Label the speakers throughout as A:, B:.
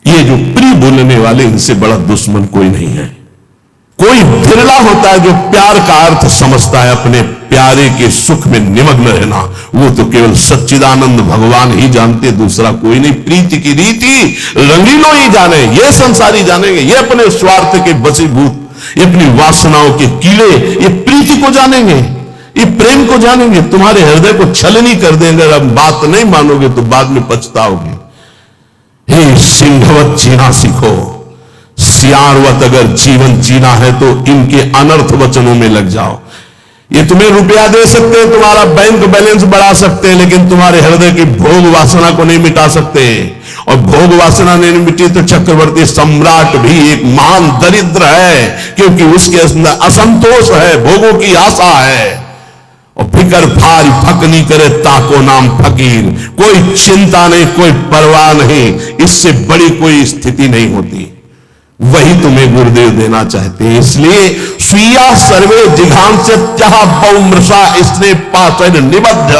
A: ये जो प्रिय बोलने वाले, इनसे बड़ा दुश्मन कोई नहीं है। कोई बिरला होता है जो प्यार का अर्थ समझता है, अपने प्यारे के सुख में निमग्न रहना। वो तो केवल सच्चिदानंद भगवान ही जानते, दूसरा कोई नहीं। प्रीति की रीति रंगीलों ही जाने, ये संसारी जानेंगे। ये अपने स्वार्थ के बसीभूत, ये अपनी वासनाओं के कीड़े, ये प्रीति को जानेंगे, ये प्रेम को जानेंगे। तुम्हारे हृदय को छलनी कर देंगे। अगर बात नहीं मानोगे तो बाद में पछताओगे। हे सिंहवत जीना सीखो, सियारवत अगर जीवन जीना है तो इनके अनर्थ वचनों में लग जाओ। ये तुम्हें रुपया दे सकते हैं, तुम्हारा बैंक बैलेंस बढ़ा सकते हैं, लेकिन तुम्हारे हृदय की भोग वासना को नहीं मिटा सकते। और भोग वासना नहीं मिटी तो चक्रवर्ती सम्राट भी एक महान दरिद्र है, क्योंकि उसके अंदर असंतोष है, भोगों की आशा है। और फिकर फार फक नहीं करे ताको नाम फकीर। कोई चिंता नहीं, कोई परवाह नहीं, इससे बड़ी कोई स्थिति नहीं होती। वही तुम्हें गुरुदेव देना चाहते हैं। इसलिए स्वीया सर्वे जिघांस्यत्यः पौमृषा इसने पाचन निबद्ध।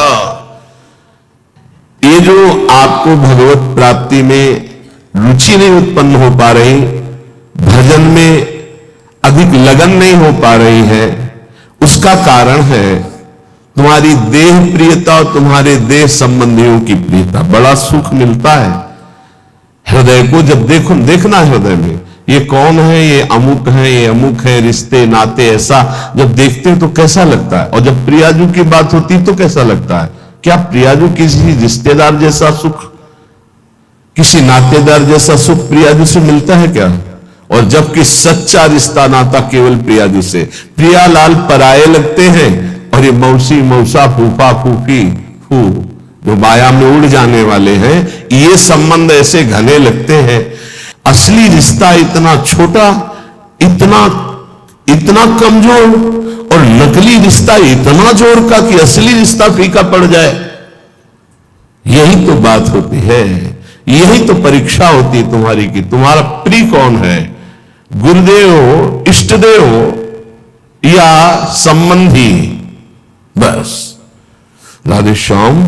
A: ये जो आपको भगवत प्राप्ति में रुचि नहीं उत्पन्न हो पा रही, भजन में अधिक लगन नहीं हो पा रही है, उसका कारण है तुम्हारी देह प्रियता और तुम्हारे देह संबंधियों की प्रियता। बड़ा सुख मिलता है हृदय को जब देखना हृदय में ये कौन है, ये अमुक है, ये अमुक है, रिश्ते नाते, ऐसा जब देखते हैं तो कैसा लगता है। और जब प्रियाजू की बात होती तो कैसा लगता है। क्या प्रियाजू किसी रिश्तेदार जैसा सुख, किसी नातेदार जैसा सुख प्रियाजू से मिलता है क्या? और जबकि सच्चा रिश्ता नाता केवल प्रियाजू से। प्रियालाल पराये लगते हैं और ये मौसी मौसा फूफा फूफी फू जो माया में उड़ जाने वाले हैं, ये संबंध ऐसे घने लगते हैं। असली रिश्ता इतना छोटा, इतना कमजोर, और नकली रिश्ता इतना जोर का कि असली रिश्ता फीका पड़ जाए। यही तो बात होती है, यही तो परीक्षा होती है तुम्हारी कि तुम्हारा प्रिय कौन है, गुरुदेव हो, इष्टदेव हो या संबंधी। बस राधे श्याम,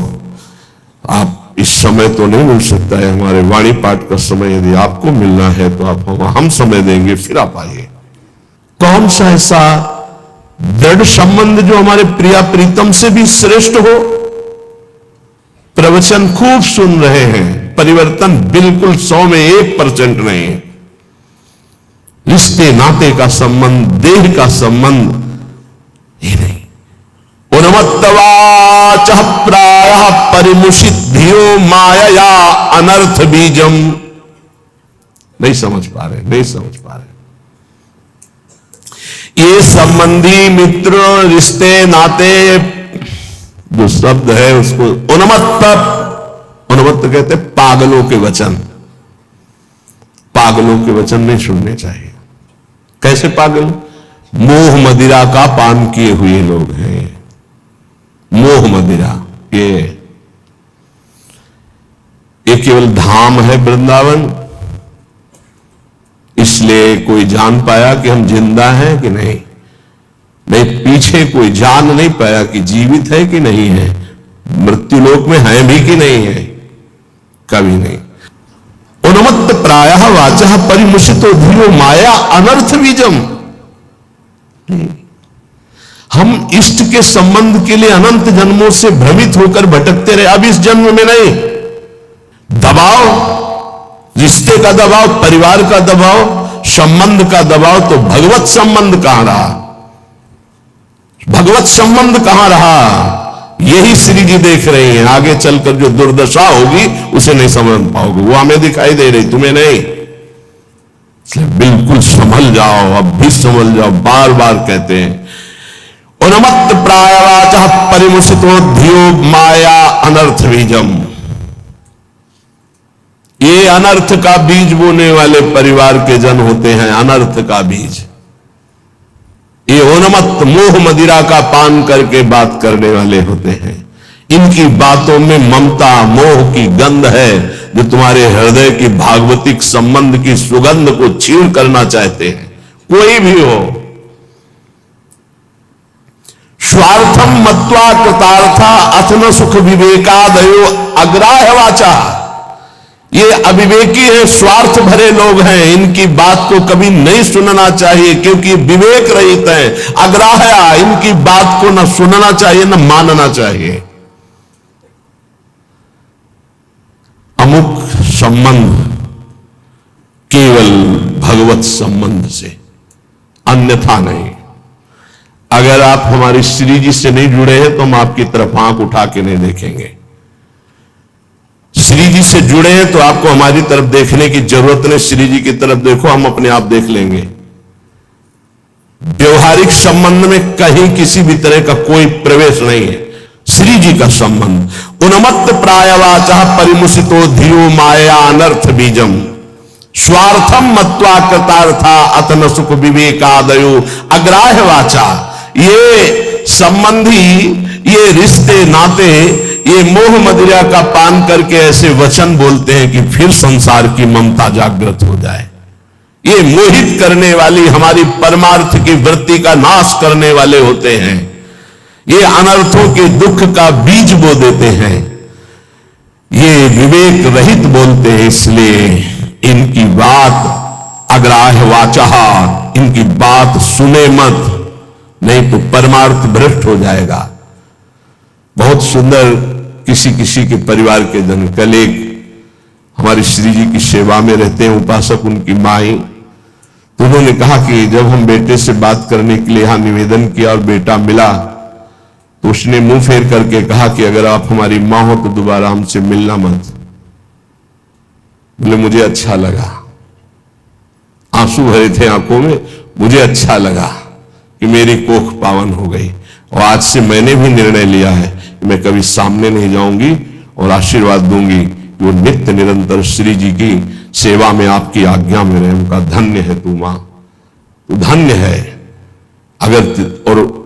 A: आप इस समय तो नहीं मिल सकता है, हमारे वाणी पाठ का समय यदि आपको मिलना है तो आप हम समय देंगे, फिर आप आइए। कौन सा ऐसा दृढ़ संबंध जो हमारे प्रिया प्रीतम से भी श्रेष्ठ हो। प्रवचन खूब सुन रहे हैं, परिवर्तन बिल्कुल 100 में 1% नहीं है। रिश्ते नाते का संबंध, देह का संबंध ही नहीं। उन्मत्तवाच प्रायः परिमुषिद्धियो मायया अनर्थ बीजम। नहीं समझ पा रहे। ये संबंधी, मित्र, रिश्ते नाते जो शब्द है उसको उन्मत्त कहते पागलों के वचन। पागलों के वचन नहीं सुनने चाहिए। कैसे पागल? मोह मदिरा का पान किए हुए लोग हैं। मोह मदिरा ये केवल धाम है वृंदावन, इसलिए कोई जान पाया कि हम जिंदा हैं कि नहीं। पीछे कोई जान नहीं पाया कि जीवित है कि नहीं है, मृत्युलोक में है भी कि नहीं है, कभी नहीं। उन्मत्त प्रायः वाचः परिमुषितो धियो माया अनर्थ बीजम। हम इष्ट के संबंध के लिए अनंत जन्मों से भ्रमित होकर भटकते रहे। अब इस जन्म में नहीं। दबाव, रिश्ते का दबाव, परिवार का दबाव, संबंध का दबाव, तो भगवत संबंध कहां रहा? भगवत संबंध कहां रहा? यही श्री जी देख रहे हैं। आगे चलकर जो दुर्दशा होगी उसे नहीं समझ पाओगे। वो हमें दिखाई दे रही, तुम्हें नहीं। इसलिए बिल्कुल संभल जाओ, अब भी संभल जाओ। बार बार कहते हैं उन्मत्त प्रायवाचः परिमुषितो धियो माया अनर्थ बीजम। ये अनर्थ का बीज बोने वाले परिवार के जन होते हैं। अनर्थ का बीज ये उन्मत्त मोह मदिरा का पान करके बात करने वाले होते हैं। इनकी बातों में ममता मोह की गंध है, जो तुम्हारे हृदय की भागवतिक संबंध की सुगंध को छीन करना चाहते हैं। कोई भी हो। स्वार्थम मत्वा कृतार्था अथ न सुख विवेकादयो अग्राह्य वाचा। ये अविवेकी हैं, स्वार्थ भरे लोग हैं, इनकी बात को कभी नहीं सुनना चाहिए, क्योंकि विवेक रहित है, अग्राह्य, इनकी बात को न सुनना चाहिए न मानना चाहिए। अमुक संबंध केवल भगवत संबंध से, अन्यथा नहीं। अगर आप हमारी श्री जी से नहीं जुड़े हैं तो हम आपकी तरफ आंख उठा के नहीं देखेंगे। श्री जी से जुड़े हैं तो आपको हमारी तरफ देखने की जरूरत नहीं, श्री जी की तरफ देखो, हम अपने आप देख लेंगे। व्यवहारिक संबंध में कहीं किसी भी तरह का कोई प्रवेश नहीं है। श्री जी का संबंध उन्मत्त प्रायवाचा परिमुषितो धियो माया अनर्थ बीजम स्वार्थम मत्वा कृतार्था अतन सुख विवेकादयो अग्राह्य वाचा। ये संबंधी, ये रिश्ते नाते, ये मोह मदिरा का पान करके ऐसे वचन बोलते हैं कि फिर संसार की ममता जागृत हो जाए। ये मोहित करने वाली, हमारी परमार्थ की वृत्ति का नाश करने वाले होते हैं। ये अनर्थों के दुख का बीज बो देते हैं। ये विवेक रहित बोलते हैं, इसलिए इनकी बात अग्राह्य वाचा, इनकी बात सुने मत, नहीं तो परमार्थ भ्रष्ट हो जाएगा। बहुत सुंदर किसी किसी के परिवार के जन, कल एक हमारी श्री जी की सेवा में रहते हैं उपासक, उनकी माई, तो उन्होंने कहा कि जब हम बेटे से बात करने के लिए यहां निवेदन किया और बेटा मिला तो उसने मुंह फेर करके कहा कि अगर आप हमारी मां हो तो दोबारा हमसे मिलना मत। बोले मुझे अच्छा लगा, आंसू भरे थे आंखों में, मुझे अच्छा लगा कि मेरी कोख पावन हो गई। और आज से मैंने भी निर्णय लिया है कि मैं कभी सामने नहीं जाऊंगी और आशीर्वाद दूंगी कि वो नित्य निरंतर श्री जी की सेवा में आपकी आज्ञा में रहे। उनका धन्य है तू मां, तू धन्य है। अगर और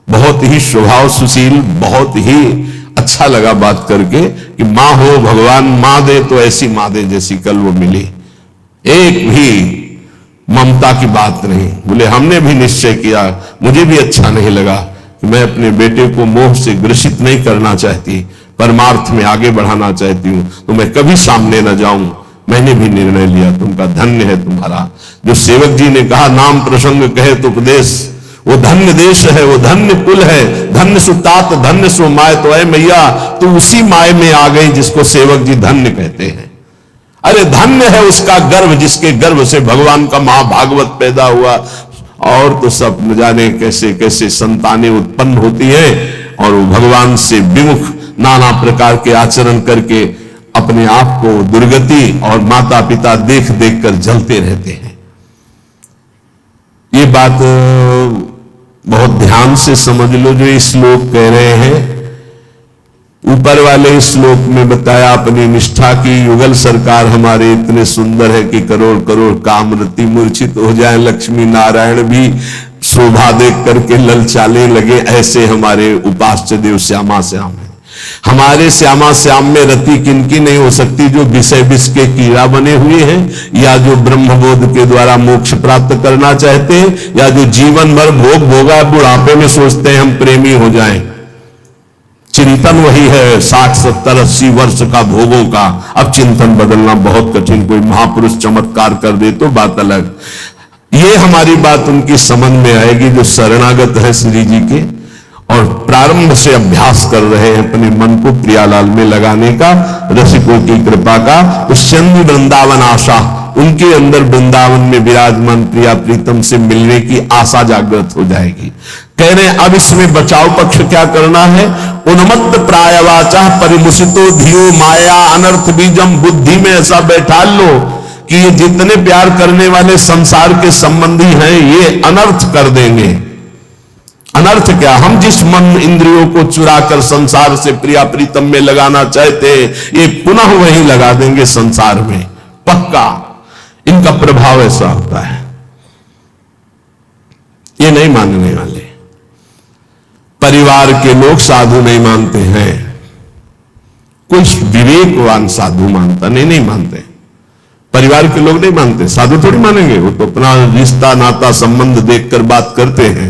A: बहुत ही स्वभाव सुशील, बहुत ही अच्छा लगा बात करके कि मां हो भगवान, मां दे तो ऐसी मां दे जैसी कल वो मिली, एक भी ममता की बात नहीं। बोले हमने भी निश्चय किया, मुझे भी अच्छा नहीं लगा कि मैं अपने बेटे को मोह से ग्रसित नहीं करना चाहती, परमार्थ में आगे बढ़ाना चाहती हूं, तो मैं कभी सामने न जाऊं। मैंने भी निर्णय लिया। तुमका धन्य है तुम्हारा। जो सेवक जी ने कहा नाम प्रसंग कहे तो उपदेश, वो धन्य देश है, वो धन्य कुल है, धन्य सुतात धन्य सो माय। तो ऐ मैया तू उसी माय में आ गई जिसको सेवक जी धन्य कहते हैं। अरे धन्य है उसका गर्भ जिसके गर्भ से भगवान का महाभागवत पैदा हुआ। और तो सब न जाने कैसे कैसे संतानें उत्पन्न होती है और वो भगवान से विमुख नाना प्रकार के आचरण करके अपने आप को दुर्गति और माता पिता देख देख कर जलते रहते हैं। ये बात बहुत ध्यान से समझ लो जो ये श्लोक कह रहे हैं। ऊपर वाले श्लोक में बताया अपनी निष्ठा की युगल सरकार हमारे इतने सुंदर है कि करोड़ करोड़ कामरति मूर्छित हो जाए, लक्ष्मी नारायण भी शोभा देख करके ललचाने लगे। ऐसे हमारे उपास्य देव श्यामा श्याम है। हमारे श्यामा श्याम में रति किनकी नहीं हो सकती जो विषय विष के कीड़ा बने हुए हैं, या जो ब्रह्मबोध के द्वारा मोक्ष प्राप्त करना चाहते हैं, या जो जीवन भर भोग भोगा बुढ़ापे में सोचते हैं हम प्रेमी हो जाएं। चिंतन वही है 60 70 80 वर्ष का भोगों का। अब चिंतन बदलना बहुत कठिन, कोई महापुरुष चमत्कार कर दे तो बात अलग। ये हमारी बात उनकी समझ में आएगी जो शरणागत है श्री जी के और प्रारंभ से अभ्यास कर रहे हैं अपने मन को प्रियालाल में लगाने का, रसिकों की कृपा का। उस चंद्र वृंदावन आशा, उनके अंदर वृंदावन में विराजमान प्रिया प्रीतम से मिलने की आशा जागृत हो जाएगी। कह रहे हैं अब इसमें बचाव पक्ष क्या करना है। उन्मत्त प्रायवाचा परिमुषितो धियो माया अनर्थ बीजम। बुद्धि में ऐसा बैठा लो कि ये जितने प्यार करने वाले संसार के संबंधी हैं ये अनर्थ कर देंगे। अनर्थ क्या, हम जिस मन इंद्रियों को चुरा कर संसार से प्रिया प्रीतम में लगाना चाहते हैं ये पुनः वहीं लगा देंगे संसार में, पक्का। इनका प्रभाव ऐसा होता है। ये नहीं मानने वाले परिवार के लोग साधु नहीं मानते हैं, कोई विवेकवान साधु मानता नहीं मानते। परिवार के लोग नहीं मानते, साधु थोड़ी मानेंगे। वो तो अपना रिश्ता नाता संबंध देखकर बात करते हैं,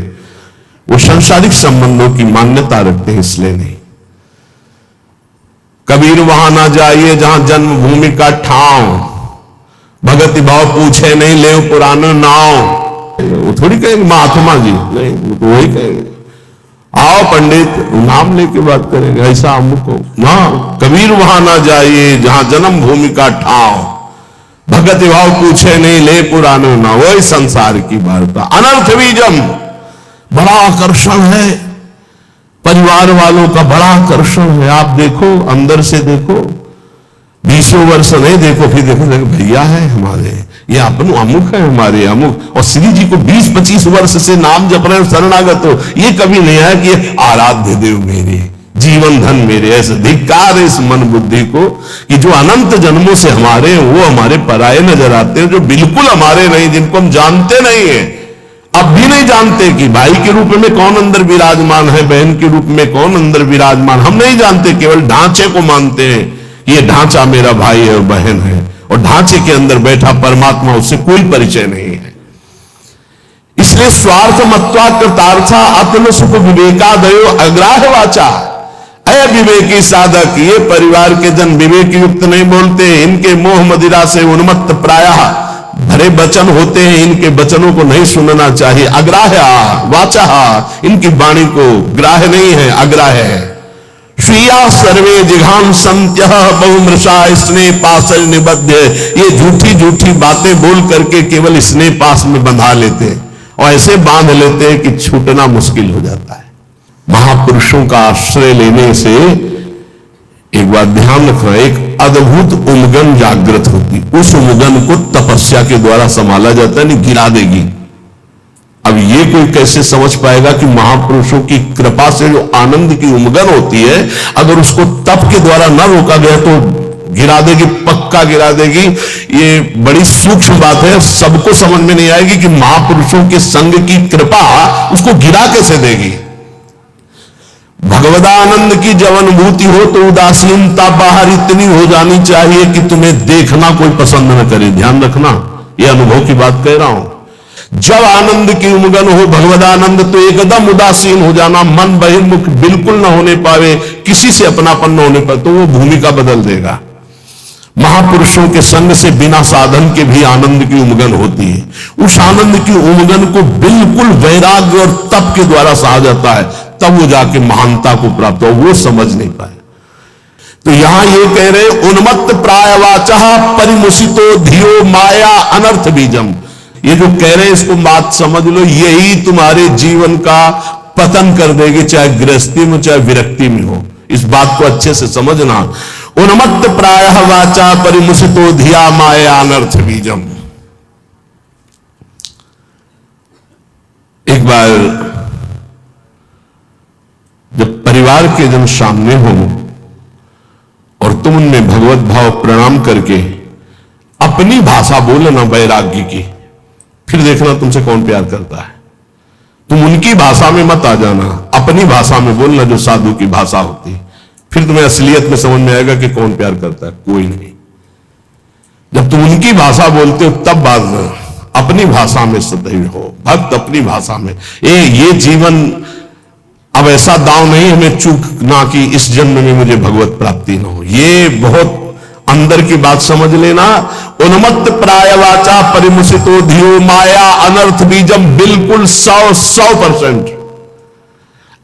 A: वो सांसारिक संबंधों की मान्यता रखते हैं, इसलिए नहीं। कबीर वहां ना जाइए जहां जन्मभूमि का ठाव, भगति भाव पूछे नहीं ले पुरानो नाव। वो थोड़ी कहेंगे महात्मा जी, नहीं, वो तो वही कहेंगे आओ पंडित नाम लेके बात करेंगे, ऐसा हमको ना। कबीर वहां ना जाइए जहां जन्मभूमि का ठाव, भगति भाव पूछे नहीं ले पुरानो नाव। वही संसार की वार्ता। अनर्थ बीजम बड़ा आकर्षण है, परिवार वालों का बड़ा आकर्षण है। आप देखो, अंदर से देखो, 20 वर्ष नहीं देखो, फिर देखो भैया है हमारे, ये अपन अमुक है हमारे अमुक, और श्री जी को 20-25 वर्ष से नाम जप रहे हो, शरणागत हो। ये कभी नहीं है कि आराध्य देव मेरे, जीवन धन मेरे। ऐसे धिक्कार है इस मन बुद्धि को कि जो अनंत जन्मों से हमारे हैं वो हमारे पराये नजर आते हैं, जो बिल्कुल हमारे नहीं, जिनको हम जानते नहीं है, अब भी नहीं जानते कि भाई के रूप में कौन अंदर विराजमान है, बहन के रूप में कौन अंदर विराजमान, हम नहीं जानते। केवल ढांचे को मानते हैं, ये ढांचा मेरा भाई है और बहन है, और ढांचे के अंदर बैठा परमात्मा, उससे कोई परिचय नहीं है। इसलिए स्वार्थ मत्वा कृतार्था आत्म सुख विवेकादयो अग्राह्य वाचा। अविवेकी साधक, ये परिवार के जन विवेक युक्त नहीं बोलते, इनके मोह मदिरा से उन्मत्त प्रायः भरे वचन होते हैं, इनके वचनों को नहीं सुनना चाहिए। अग्राह्य वाचा, इनकी वाणी को ग्राह्य नहीं है, अग्राह्य है। स्वीया सर्वे जिघान संत्य बहुमृषा स्नेह पासल निबद्ध। ये झूठी झूठी बातें बोल करके केवल स्नेह पास में बंधा लेते हैं, और ऐसे बांध लेते हैं कि छूटना मुश्किल हो जाता है। महापुरुषों का आश्रय लेने से एक बात ध्यान रखना, एक अद्भुत उलगन जागृत होती, उस उलगन को तपस्या के द्वारा संभाला जाता है, नहीं गिरा देगी। अब ये कोई कैसे समझ पाएगा कि महापुरुषों की कृपा से जो आनंद की उमगन होती है, अगर उसको तप के द्वारा न रोका गया तो गिरा देगी, पक्का गिरा देगी। ये बड़ी सूक्ष्म बात है, सबको समझ में नहीं आएगी कि महापुरुषों के संग की कृपा उसको गिरा कैसे देगी। भगवदानंद की जब अनुभूति हो तो उदासीनता बाहर इतनी हो जानी चाहिए कि तुम्हें देखना कोई पसंद न करे। ध्यान रखना, यह अनुभव की बात कह रहा हूं। जब आनंद की उमगन हो भगवदानंद, तो एकदम उदासीन हो जाना, मन बहिर्मुख बिल्कुल न होने पावे, किसी से अपनापन न होने पाए, तो वो भूमिका बदल देगा। महापुरुषों के संग से बिना साधन के भी आनंद की उमगन होती है। उस आनंद की उमगन को बिल्कुल वैराग्य और तप के द्वारा सहा जाता है, तब वो जाके महानता को प्राप्त हो। वो समझ नहीं पाए। तो यहां ये कह रहे उन्मत्त प्रायवाचा परिमुषितो धियो माया अनर्थ बीजम। ये जो कह रहे हैं इसको बात समझ लो, यही तुम्हारे जीवन का पतन कर देगी, चाहे गृहस्थी में चाहे विरक्ति में हो। इस बात को अच्छे से समझना। उन्मत्त प्रायः वाचा परिमुषितो धिया माया अनर्थ बीजम। एक बार जब परिवार के जन सामने हो और तुम उनमें भगवत भाव प्रणाम करके अपनी भाषा बोलना वैराग्य की, फिर देखना तुमसे कौन प्यार करता है। तुम उनकी भाषा में मत आ जाना, अपनी भाषा में बोलना जो साधु की भाषा होती है। फिर तुम्हें असलियत में समझ में आएगा कि कौन प्यार करता है, कोई नहीं। जब तुम उनकी भाषा बोलते हो तब बात, अपनी भाषा में सदैव हो भक्त, अपनी भाषा में। ये जीवन अब ऐसा दांव नहीं हमें चूकना कि इस जन्म में मुझे भगवत प्राप्ति न हो। ये बहुत अंदर की बात समझ लेना। उन्मत्त प्रायवाचा परिमुषितो धियो माया अनर्थ बीजम, बिल्कुल 100%।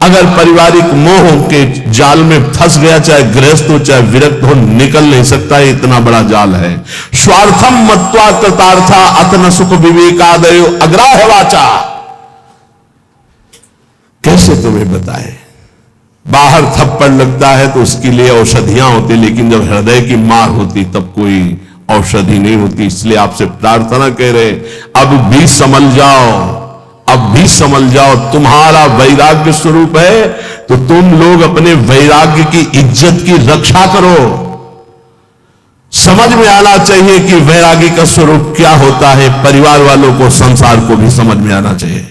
A: अगर पारिवारिक मोह के जाल में फंस गया, चाहे गृहस्थ हो चाहे विरक्त हो, निकल नहीं सकता। इतना बड़ा जाल है। स्वार्थम मत्वा कृतार्था अतन सुख विवेकादयो अग्राह्य वाचा। कैसे तुम्हें बताए, बाहर थप्पड़ लगता है तो उसके लिए औषधियां होती, लेकिन जब हृदय की मार होती तब कोई औषधि नहीं होती। इसलिए आपसे प्रार्थना कह रहे, अब भी समझ जाओ, अब भी समझ जाओ। तुम्हारा वैराग्य स्वरूप है तो तुम लोग अपने वैराग्य की इज्जत की रक्षा करो। समझ में आना चाहिए कि वैराग्य का स्वरूप क्या होता है। परिवार वालों को, संसार को भी समझ में आना चाहिए।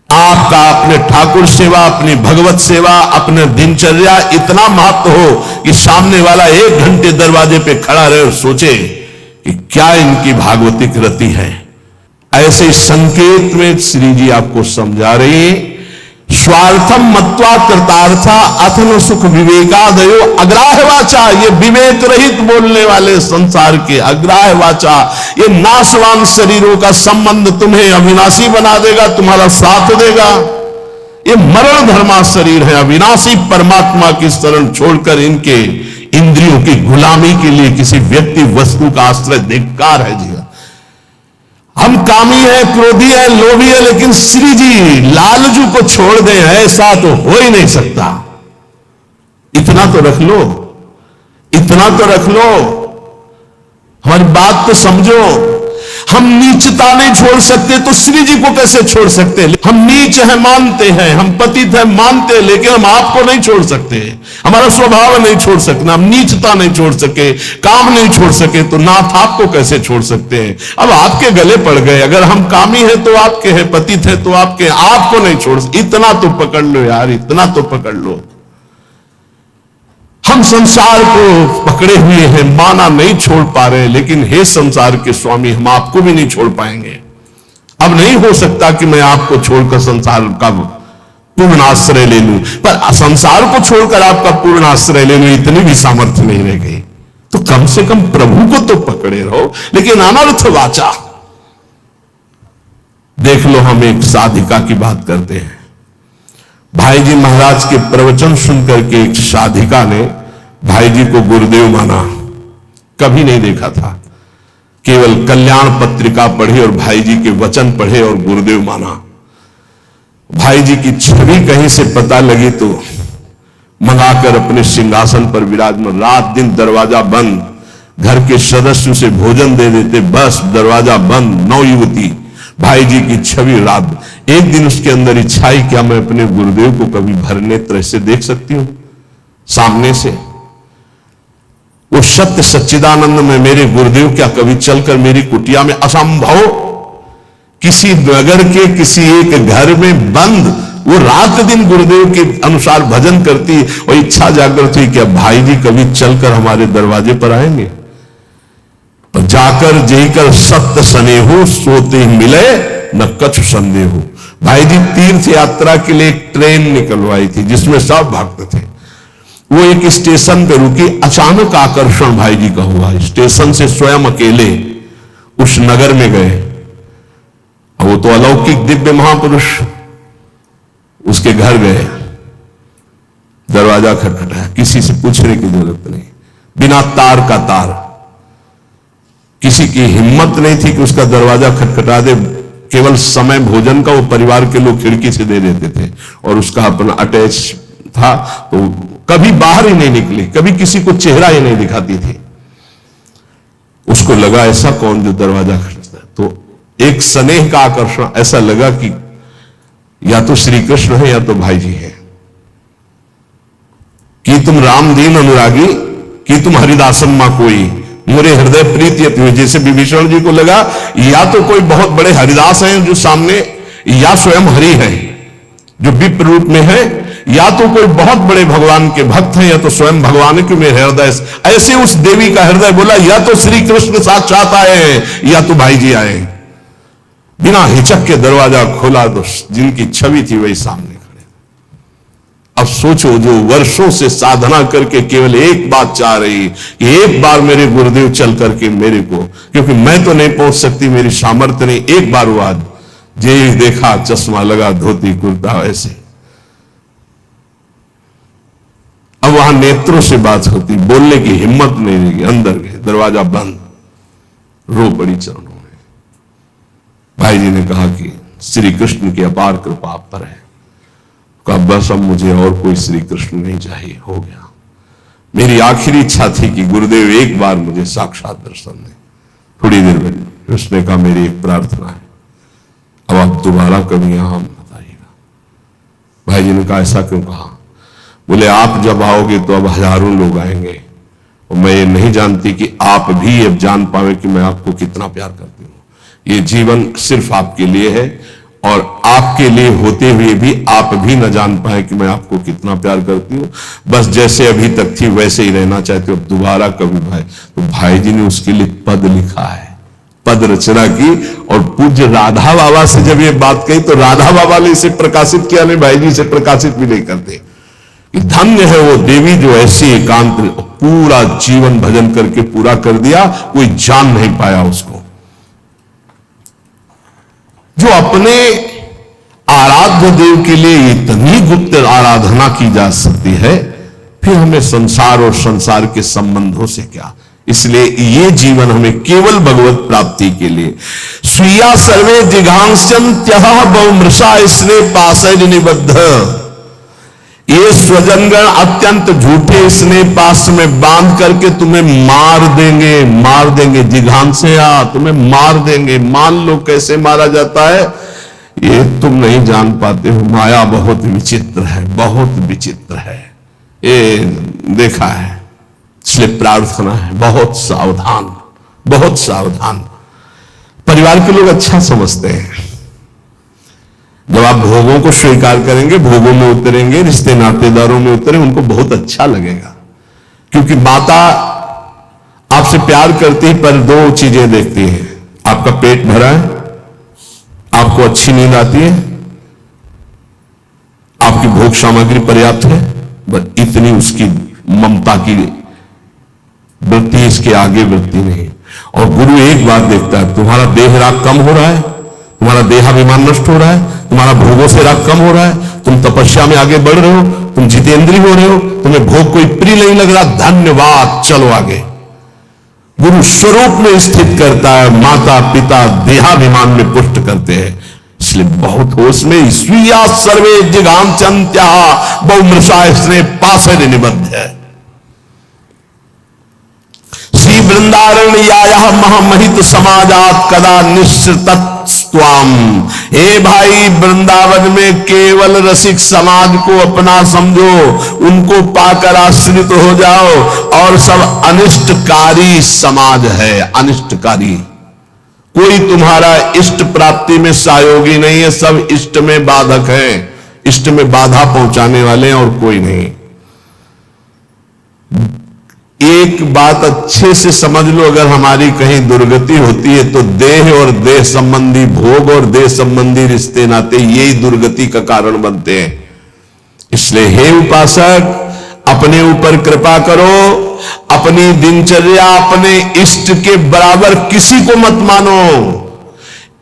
A: आपका अपने ठाकुर सेवा, अपनी भगवत सेवा, अपने दिनचर्या इतना महत्व हो कि सामने वाला 1 घंटे दरवाजे पे खड़ा रहे और सोचे कि क्या इनकी भागवतिक रति है। ऐसे संकेत में श्री जी आपको समझा रही, स्वार्थम मत्वा कृतार्था अथन सुख विवेकादयो अग्राह्य वाचा, ये विवेक रहित बोलने वाले संसार के अग्राह्य वाचा, ये नाशवान शरीरों का संबंध तुम्हें अविनाशी बना देगा, तुम्हारा साथ देगा। ये मरण धर्मा शरीर है, अविनाशी परमात्मा की शरण छोड़कर इनके इंद्रियों की गुलामी के लिए किसी व्यक्ति वस्तु का आश्रय धिक्कार है जी। हम कामी है, क्रोधी है, लोभी है, लेकिन श्री जी लालजू को छोड़ दें, ऐसा तो हो ही नहीं सकता। इतना तो रख लो, इतना तो रख लो, हमारी बात तो समझो। हम नीचता नहीं छोड़ सकते तो श्री जी को कैसे छोड़ सकते? हम नीच है मानते हैं, हम पतित है मानते हैं, लेकिन हम आपको नहीं छोड़ सकते, हमारा स्वभाव नहीं छोड़ सकना। हम नीचता नहीं छोड़ सके, काम नहीं छोड़ सके, तो नाथ आपको कैसे छोड़ सकते हैं? अब आपके गले पड़ गए। अगर हम कामी हैं तो आपके हैं, पतित है तो आपके हैं, आपको नहीं छोड़। इतना तो पकड़ लो यार, इतना तो पकड़ लो। हम संसार को पकड़े हुए हैं, माना नहीं छोड़ पा रहे, लेकिन हे संसार के स्वामी, हम आपको भी नहीं छोड़ पाएंगे। अब नहीं हो सकता कि मैं आपको छोड़कर संसार का पूर्ण आश्रय ले लूं, पर संसार को छोड़कर आपका पूर्ण आश्रय ले लूं, इतनी भी सामर्थ्य नहीं रह गई। तो कम से कम प्रभु को तो पकड़े रहो। लेकिन अनर्थ वाचा, देख लो, हम एक साधिका की बात करते हैं। भाई जी महाराज के प्रवचन सुनकर के एक साधिका ने भाई जी को गुरुदेव माना, कभी नहीं देखा था, केवल कल्याण पत्रिका पढ़ी और भाई जी के वचन पढ़े और गुरुदेव माना। भाई जी की छवि कहीं से पता लगी तो मंगाकर अपने सिंहासन पर विराजमान, रात दिन दरवाजा बंद, घर के सदस्यों से भोजन दे देते, बस दरवाजा बंद। 9 युवती, भाई जी की छवि रात। एक दिन उसके अंदर इच्छा आई, क्या मैं अपने गुरुदेव को कभी भर नेत्र से देख सकती हूं सामने से? वो सत्य सच्चिदानंद में मेरे गुरुदेव क्या कभी चलकर मेरी कुटिया में? असंभव। किसी नगर के किसी एक घर में बंद वो रात दिन गुरुदेव के अनुसार भजन करती और इच्छा जागृत हुई, क्या भाई जी कभी चलकर हमारे दरवाजे पर आएंगे? और जाकर जेकर सत्य स्नेहु सोते मिले न कछु संदेहु। भाई जी तीर्थ यात्रा के लिए एक ट्रेन निकलवाई थी जिसमें सब भक्त थे। वो एक स्टेशन पे रुकी, अचानक आकर्षण भाई जी का हुआ। स्टेशन से स्वयं अकेले उस नगर में गए। वो तो अलौकिक दिव्य महापुरुष, उसके घर गए, दरवाजा खटखटाया, किसी से पूछने की जरूरत नहीं, बिना तार का तार। किसी की हिम्मत नहीं थी कि उसका दरवाजा खटखटा दे। केवल समय भोजन का वो परिवार के लोग खिड़की से दे देते थे और उसका अपना अटैच था, तो कभी बाहर ही नहीं निकली, कभी किसी को चेहरा ही नहीं दिखाती थी। उसको लगा ऐसा कौन जो दरवाजा खटखटाता है? तो एक स्नेह का आकर्षण, ऐसा लगा कि या तो श्री कृष्ण है या तो भाई जी है। कि तुम राम दीन अनुरागी, कि तुम हरिदासम मां कोई, मोरे हृदय प्रीति अति हुई। जैसे विभीषण जी को लगा या तो कोई बहुत बड़े हरिदास हैं जो सामने, या स्वयं हरि है जो विप्र रूप में है, या तो कोई बहुत बड़े भगवान के भक्त हैं, या तो स्वयं भगवान के मेरे हृदय। ऐसे उस देवी का हृदय बोला या तो श्री कृष्ण साक्षात आए हैं या तो भाई जी आए। बिना हिचक के दरवाजा खोला तो जिनकी छवि थी वही सामने। अब सोचो, जो वर्षों से साधना करके केवल एक बात चाह रही कि एक बार मेरे गुरुदेव चल करके मेरे को, क्योंकि मैं तो नहीं पहुंच सकती, मेरी सामर्थ्य नहीं, एक बार वो आज जे देखा चश्मा लगा, धोती कुर्ता ऐसे। अब वहां नेत्रों से बात होती, बोलने की हिम्मत नहीं रही, अंदर गए, दरवाजा बंद, रो पड़ी चरणों में। भाई जी ने कहा कि श्री कृष्ण की अपार कृपा आप पर है। कहा बस अब मुझे और कोई श्री कृष्ण नहीं चाहिए, हो गया। मेरी आखिरी इच्छा थी कि गुरुदेव एक बार मुझे साक्षात दर्शन दें। थोड़ी देर में उसने कहा मेरी एक प्रार्थना है, अब आप दोबारा कभी यहां मत आइएगा। भाई जी ने कहा ऐसा क्यों कहा? बोले आप जब आओगे तो अब हजारों लोग आएंगे और मैं ये नहीं जानती कि आप भी अब जान पावे कि मैं आपको कितना प्यार करती हूं। ये जीवन सिर्फ आपके लिए है और आपके लिए होते हुए भी आप भी न जान पाए कि मैं आपको कितना प्यार करती हूं। बस जैसे अभी तक थी वैसे ही रहना चाहती हूं, अब दोबारा कभी भाई। तो भाई जी ने उसके लिए पद लिखा है, पद रचना की। और पूज्य राधा बाबा से जब ये बात कही तो राधा बाबा ने इसे प्रकाशित किया, नहीं भाई जी इसे प्रकाशित भी नहीं करते। धन्य है वो देवी जो ऐसी एकांत पूरा जीवन भजन करके पूरा कर दिया, कोई जान नहीं पाया उसको। जो अपने आराध्य देव के लिए इतनी गुप्त आराधना की जा सकती है, फिर हमें संसार और संसार के संबंधों से क्या। इसलिए ये जीवन हमें केवल भगवत प्राप्ति के लिए। स्वीया सर्वे जिघांस्यन्त्यः बहुमृषा स्नेह पाशैर् निबद्ध। ये स्वजनगण अत्यंत झूठे स्नेह पास में बांध करके तुम्हें मार देंगे जिघांस्या, तुम्हें मार देंगे। मान लो कैसे मारा जाता है, ये तुम नहीं जान पाते हो। माया बहुत विचित्र है, बहुत विचित्र है, ये देखा है। इसलिए प्रार्थना है बहुत सावधान, बहुत सावधान। परिवार के लोग अच्छा समझते हैं, जब आप भोगों को स्वीकार करेंगे, भोगों में उतरेंगे, रिश्ते नातेदारों में उतरें, उनको बहुत अच्छा लगेगा। क्योंकि माता आपसे प्यार करती है, पर दो चीजें देखती है, आपका पेट भरा है, आपको अच्छी नींद आती है, आपकी भोग सामग्री पर्याप्त है, बस इतनी उसकी ममता की वृत्ति, इसके आगे वृत्ति नहीं। और गुरु एक बात देखता है, तुम्हारा देह राग कम हो रहा है, तुम्हारा देहाभिमान नष्ट हो रहा है, तुम्हारा भोगों से राग कम हो रहा है, तुम तपस्या में आगे बढ़ रहे हो, तुम जितेंद्रीय हो रहे हो, तुम्हें भोग कोई प्रिय नहीं लग रहा, धन्यवाद, चलो आगे। गुरु स्वरूप में स्थित करता है, माता पिता देहाभिमान में पुष्ट करते हैं। इसलिए बहुत होश में। स्वीया सर्वे जिघांस्यन्त्यः बहुमृषा स्नेह पाशैर् निबद्ध है। श्री वृंदारण्यायाः महामहित समाजात कदा निश्चितस्त्वाम। हे भाई, वृंदावन में केवल रसिक समाज को अपना समझो, उनको पाकर आश्रित हो जाओ, और सब अनिष्टकारी समाज है, अनिष्टकारी। कोई तुम्हारा इष्ट प्राप्ति में सहयोगी नहीं है, सब इष्ट में बाधक है, इष्ट में बाधा पहुंचाने वाले हैं, और कोई नहीं। एक बात अच्छे से समझ लो, अगर हमारी कहीं दुर्गति होती है तो देह और देह संबंधी भोग और देह संबंधी रिश्ते नाते यही दुर्गति का कारण बनते हैं। इसलिए हे उपासक, अपने ऊपर कृपा करो, अपनी दिनचर्या अपने इष्ट के बराबर किसी को मत मानो।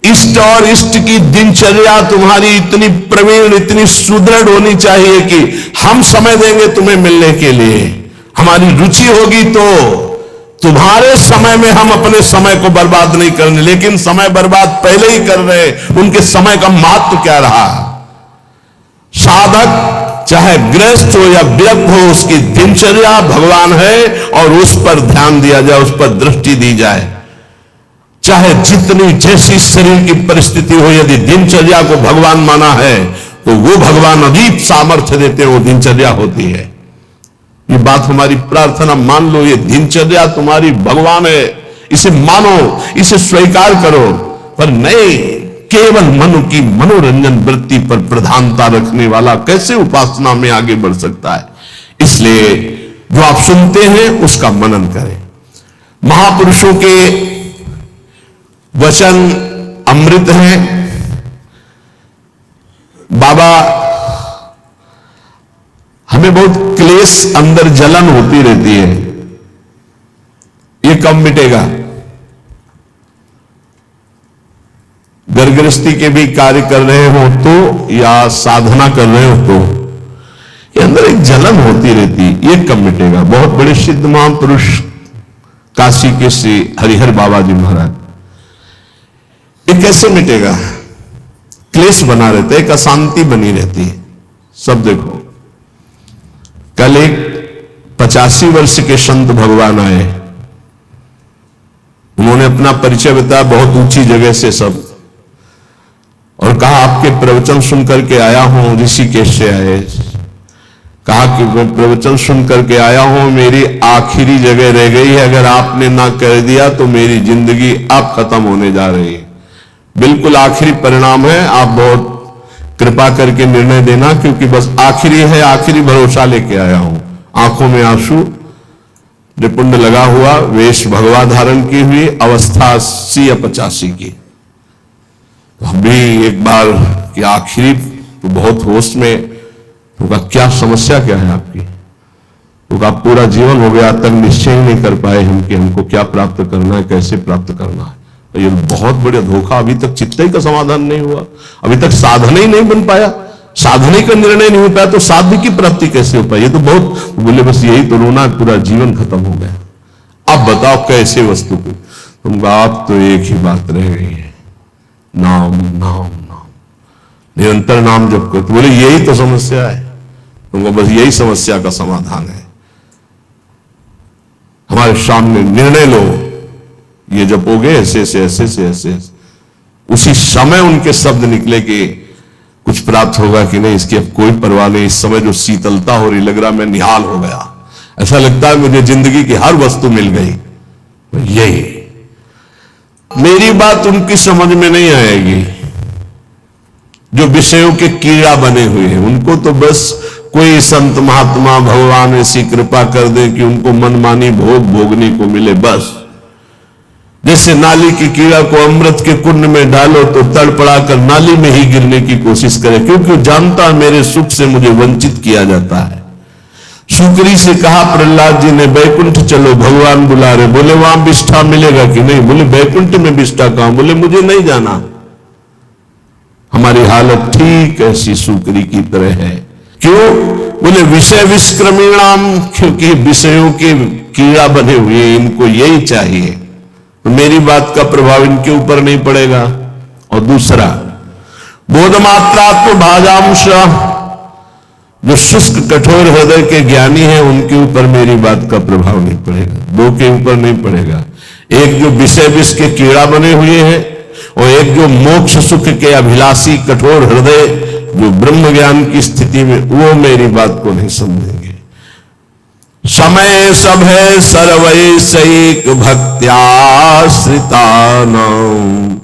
A: इष्ट और इष्ट की दिनचर्या तुम्हारी इतनी प्रवीण, इतनी सुदृढ़ होनी चाहिए कि हम समय देंगे तुम्हें मिलने के लिए, हमारी रुचि होगी तो तुम्हारे समय में हम अपने समय को बर्बाद नहीं करने, लेकिन समय बर्बाद पहले ही कर रहे, उनके समय का महत्व क्या रहा। साधक चाहे गृहस्थ हो या व्यक्त हो, उसकी दिनचर्या भगवान है, और उस पर ध्यान दिया जाए, उस पर दृष्टि दी जाए। चाहे जितनी जैसी शरीर की परिस्थिति हो, यदि दिनचर्या को भगवान माना है तो वो भगवान अदीप सामर्थ्य देते हैं, वो दिनचर्या होती है। ये बात हमारी प्रार्थना मान लो, ये दिनचर्या तुम्हारी भगवान है, इसे मानो, इसे स्वीकार करो। पर नहीं, केवल मन की मनोरंजन वृत्ति पर प्रधानता रखने वाला कैसे उपासना में आगे बढ़ सकता है। इसलिए जो आप सुनते हैं उसका मनन करें। महापुरुषों के वचन अमृत हैं। बाबा, हमें बहुत क्लेश, अंदर जलन होती रहती है, ये कब मिटेगा। घर गृहस्थी के भी कार्य कर रहे हो तो, या साधना कर रहे हो तो, ये अंदर एक जलन होती रहती, ये कब मिटेगा। बहुत बड़े सिद्ध महापुरुष काशी के श्री हरिहर बाबा जी महाराज, ये कैसे मिटेगा। क्लेश बना रहता है, एक अशांति बनी रहती है। सब देखो, कल एक 85 वर्ष के संत भगवान आए, उन्होंने अपना परिचय बताया बहुत ऊंची जगह से सब, और कहा आपके प्रवचन सुनकर के आया हूं, ऋषिकेश से आए। कहा कि मैं प्रवचन सुनकर के आया हूं, मेरी आखिरी जगह रह गई है, अगर आपने ना कर दिया तो मेरी जिंदगी अब खत्म होने जा रही है, बिल्कुल आखिरी परिणाम है, आप बहुत कृपा करके निर्णय देना, क्योंकि बस आखिरी है, आखिरी भरोसा लेके आया हूं। आंखों में आंसू, निपुण्य लगा हुआ, वेश भगवा धारण की हुई, अवस्था 80 या 85 की। तो हम भी एक बार कि आखिरी तो बहुत होश में, तो कहा क्या समस्या क्या है आपकी? तो कहा पूरा जीवन हो गया तक निश्चय ही नहीं कर पाए हम कि हमको क्या प्राप्त करना है, कैसे प्राप्त करना है। तो ये बहुत बड़ा धोखा, अभी तक चित्त ही का समाधान नहीं हुआ, अभी तक साधन ही नहीं बन पाया, साधने का निर्णय नहीं हो पाया, तो साध्य की प्राप्ति कैसे हो पाई? ये तो बहुत बोले बस यही तो रोना, पूरा जीवन खत्म हो गया। अब बताओ कैसे वस्तु को? तुम कहा आप तो एक ही बात रह गई है, नाम नाम नाम, निरंतर नाम जप करो। तो बोले यही तो समस्या है। तुमको बस यही समस्या का समाधान है। हमारे सामने निर्णय लो, ये जपोगे ऐसे से ऐसे से ऐसे, उसी समय उनके शब्द निकले कि कुछ प्राप्त होगा कि नहीं इसकी अब कोई परवाह नहीं। इस समय जो शीतलता हो रही, लग रहा मैं निहाल हो गया, ऐसा लगता है मुझे जिंदगी की हर वस्तु मिल गई। यही मेरी बात उनकी समझ में नहीं आएगी जो विषयों के कीड़ा बने हुए हैं। उनको तो बस कोई संत महात्मा भगवान ऐसी कृपा कर दे कि उनको मनमानी भोग भोगने को मिले बस। जैसे नाली की कीड़ा को अमृत के कुंड में डालो तो तड़पड़ाकर नाली में ही गिरने की कोशिश करे, क्योंकि जानता मेरे सुख से मुझे वंचित किया जाता है। शुक्री से कहा प्रहलाद जी ने बैकुंठ चलो, भगवान बुला रहे। बोले वहां विष्ठा मिलेगा कि नहीं? बोले बैकुंठ में विष्ठा कहां? बोले मुझे नहीं जाना। हमारी हालत ठीक ऐसी शुक्री की तरह है। क्यों? बोले विषय विष्क्रमीणाम, क्योंकि विषयों के कीड़ा बने हुए, इनको यही चाहिए, तो मेरी बात का प्रभाव इनके ऊपर नहीं पड़ेगा। और दूसरा बोधमात्रात्म भाजांश, जो शुष्क कठोर हृदय के ज्ञानी हैं उनके ऊपर मेरी बात का प्रभाव नहीं पड़ेगा, दो के ऊपर नहीं पड़ेगा। एक जो विषय विष के कीड़ा बने हुए हैं और एक जो मोक्ष सुख के अभिलाषी कठोर हृदय जो ब्रह्म ज्ञान की स्थिति में, वो मेरी बात को नहीं समझेंगे। समय सब है सर्वैक भक्त्याश्रिता नाम।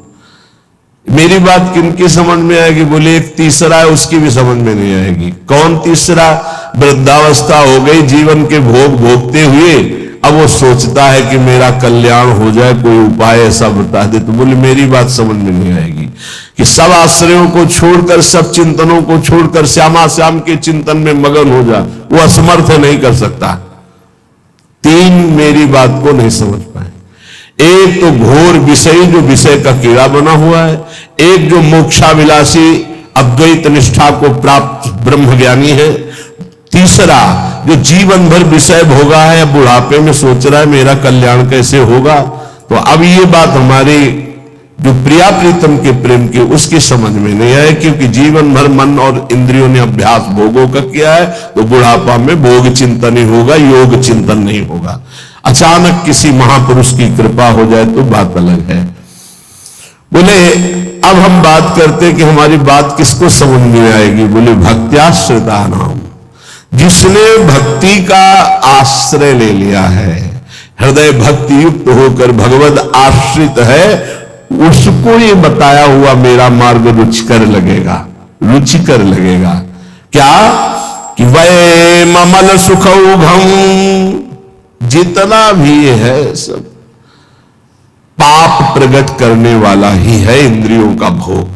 A: मेरी बात किनकी समझ में आएगी? बोले एक तीसरा है, उसकी भी समझ में नहीं आएगी। कौन तीसरा? वृद्धावस्था हो गई, जीवन के भोग भोगते हुए अब वो सोचता है कि मेरा कल्याण हो जाए, कोई उपाय ऐसा बता दे। तो बोले मेरी बात समझ में नहीं आएगी कि सब आश्रयों को छोड़कर, सब चिंतनों को छोड़कर श्यामा श्याम के चिंतन में मगन हो जा। वो असमर्थ है, नहीं कर सकता। तीन मेरी बात को नहीं समझ पाए। एक तो घोर विषयी जो विषय का कीड़ा बना हुआ है, एक जो मोक्षाभिलाषी अद्वैत निष्ठा को प्राप्त ब्रह्म ज्ञानी है, तीसरा जो जीवन भर विषय भोगा है, बुढ़ापे में सोच रहा है मेरा कल्याण कैसे होगा। तो अब ये बात हमारी जो प्रिया प्रीतम के प्रेम की उसकी समझ में नहीं आए, क्योंकि जीवन भर मन और इंद्रियों ने अभ्यास भोगों का किया है, तो बुढ़ापा में भोग चिंतन ही होगा, योग चिंतन नहीं होगा। अचानक किसी महापुरुष की कृपा हो जाए तो बात अलग है। बोले अब हम बात करते हैं कि हमारी बात किसको समझ में आएगी? बोले भक्त्याश्रिता नाम, जिसने भक्ति का आश्रय ले लिया है, हृदय भक्ति युक्त होकर भगवद आश्रित है, उसको ये बताया हुआ मेरा मार्ग रुचिकर लगेगा, रुचिकर लगेगा। क्या? कि वै ममल सुखौघम, जितना भी है सब पाप प्रकट करने वाला ही है इंद्रियों का भोग।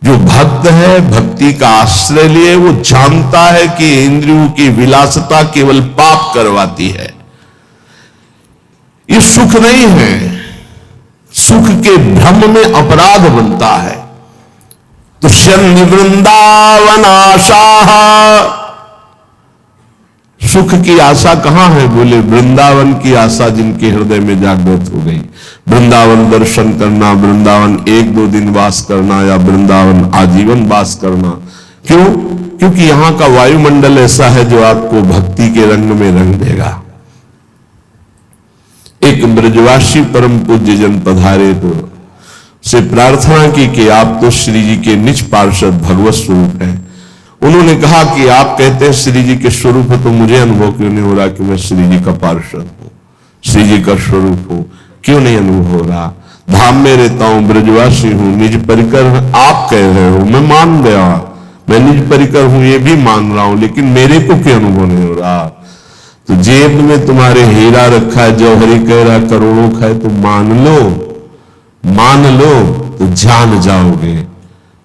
A: जो भक्त है, भक्ति का आश्रय लिए, वो जानता है कि इंद्रियों की विलासता केवल पाप करवाती है, ये सुख नहीं है। सुख के भ्रम में अपराध बनता है। तो शनि वृंदावन आशा, सुख की आशा कहां है? बोले वृंदावन की आशा जिनके हृदय में जागृत हो गई। वृंदावन दर्शन करना, वृंदावन एक दो दिन वास करना, या वृंदावन आजीवन वास करना। क्यों? क्योंकि यहां का वायुमंडल ऐसा है जो आपको भक्ति के रंग में रंग देगा। एक ब्रजवासी परम पूज्य जन पधारे तो से प्रार्थना की कि आप तो श्री जी के निज पार्षद भगवत स्वरूप हैं। उन्होंने कहा कि आप कहते हैं श्री जी के स्वरूप है, तो मुझे अनुभव क्यों नहीं हो रहा कि मैं श्री जी का पार्षद हूं, श्री जी का स्वरूप हूं? क्यों नहीं अनुभव हो रहा? धाम में रहता हूं, ब्रजवासी हूं, निज परिकर आप कह रहे हो, मैं मान गया, मैं निज परिकर हूं ये भी मान रहा हूं, लेकिन मेरे को क्यों अनुभव नहीं हो रहा? तो जेब में तुम्हारे हीरा रखा है, जौहरी कह रहा करोड़ों खाए, तो मान लो तो जान जाओगे।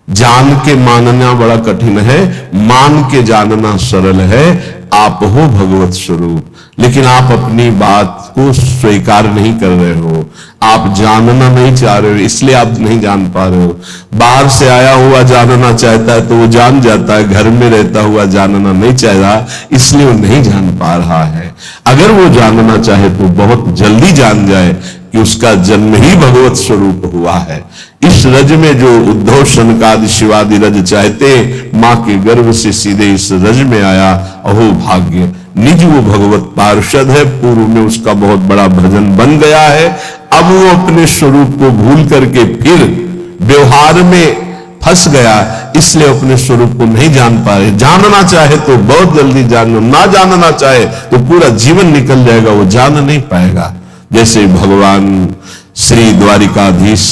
A: जान के मानना बड़ा कठिन है, मान के जानना सरल है। आप हो भगवत स्वरूप, लेकिन आप अपनी बात को स्वीकार नहीं कर रहे हो, आप जानना नहीं चाह रहे हो, इसलिए आप नहीं जान पा रहे हो। बाहर से आया हुआ जानना चाहता है तो वो जान जाता है, घर में रहता हुआ जानना नहीं चाहता, इसलिए वो नहीं जान पा रहा है। अगर वो जानना चाहे तो बहुत जल्दी जान जाए कि उसका जन्म ही भगवत स्वरूप हुआ है। इस रज में जो उद्धव शनकादि शिवादि रज चाहते, मां के गर्भ से सीधे इस रज में आया, अहो भाग्य। निज वो भगवत पार्षद है, पूर्व में उसका बहुत बड़ा भजन बन गया है। अब वो अपने स्वरूप को भूल करके फिर व्यवहार में फंस गया, इसलिए अपने स्वरूप को नहीं जान पा रहे। जानना चाहे तो बहुत जल्दी जान लो, ना जानना चाहे तो पूरा जीवन निकल जाएगा, वो जान नहीं पाएगा। जैसे भगवान श्री द्वारिकाधीश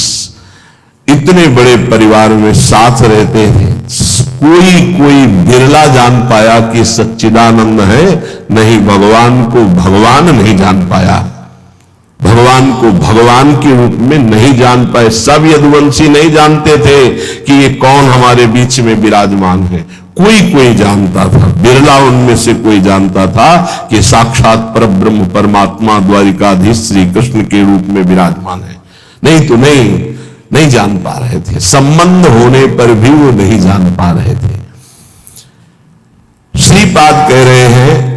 A: इतने बड़े परिवार में साथ रहते हैं, कोई बिरला जान पाया कि सच्चिदानंद है, नहीं भगवान को भगवान नहीं जान पाया, भगवान को भगवान के रूप में नहीं जान पाए। सब यदुवंशी नहीं जानते थे कि ये कौन हमारे बीच में विराजमान है। कोई जानता था, बिरला उनमें से कोई जानता था कि साक्षात परब्रह्म परमात्मा द्वारिकाधीश श्री कृष्ण के रूप में विराजमान है। नहीं तो नहीं जान पा रहे थे, संबंध होने पर भी वो नहीं जान पा रहे थे। श्रीपाद कह रहे हैं